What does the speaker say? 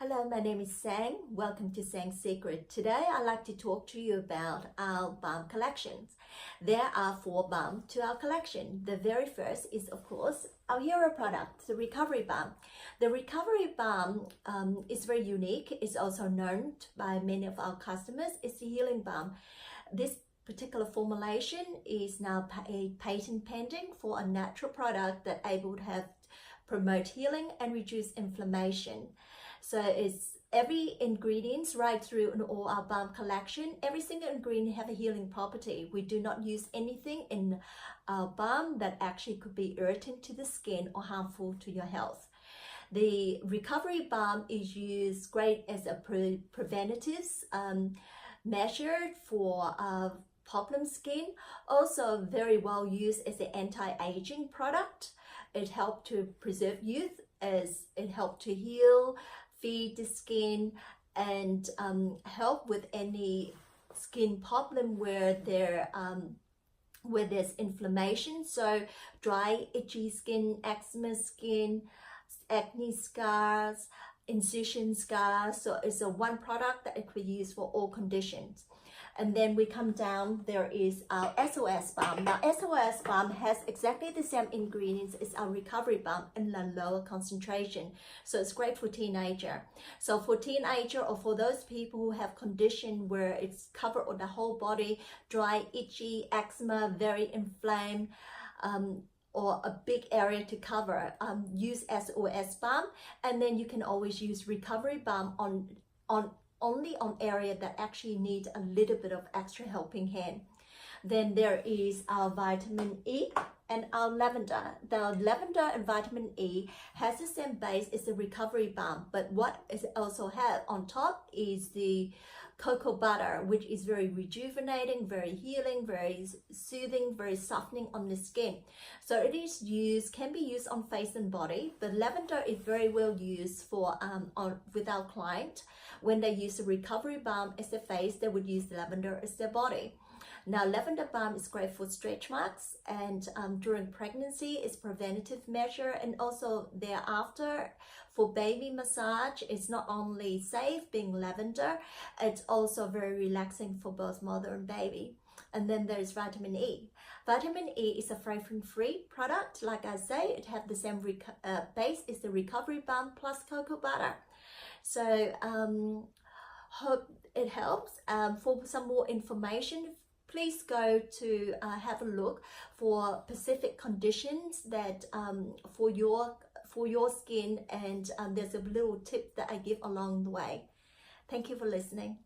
Hello, my name is Sang. Welcome to Sang's Secret. Today, I'd like to talk to you about our balm collections. There are 4 balms to our collection. The very first is, of course, our hero product, the Recovery Balm. The Recovery Balm is very unique. It's also known by many of our customers. It's the healing balm. This particular formulation is now patent pending for a natural product that able to have promote healing and reduce inflammation. So it's every ingredients right through in all our balm collection. Every single ingredient have a healing property. We do not use anything in our balm that actually could be irritant to the skin or harmful to your health. The Recovery Balm is used great as a preventative measure for problem skin. Also very well used as an anti-aging product. It helps to preserve youth as it helps to heal, feed the skin, and help with any skin problem where there's inflammation. So dry, itchy skin, eczema skin, acne scars, incision scars. So it's a one product that it could use for all conditions. And then we come down, there is our SOS Balm. Now SOS Balm has exactly the same ingredients as our Recovery Balm in a lower concentration. So it's great for teenager. So for teenager or for those people who have condition where it's covered on the whole body, dry, itchy, eczema, very inflamed, or a big area to cover, use SOS Balm. And then you can always use Recovery Balm only on area that actually need a little bit of extra helping hand. Then there is our vitamin E and our lavender. The lavender and vitamin E has the same base as the Recovery Balm, but what it also have on top is the cocoa butter, which is very rejuvenating, very healing, very soothing, very softening on the skin. So it is used, can be used on face and body. The lavender is very well used for with our client. When they use the Recovery Balm as their face, they would use lavender as their body. Now, lavender balm is great for stretch marks, and during pregnancy, it's preventative measure, and also thereafter for baby massage. It's not only safe being lavender, it's also very relaxing for both mother and baby. And then there's vitamin E. Vitamin E is a fragrance-free product. Like I say, it have the same base as the Recovery Balm plus cocoa butter. So hope it helps. For some more information, please go to have a look for specific conditions that for your skin, and there's a little tip that I give along the way. Thank you for listening.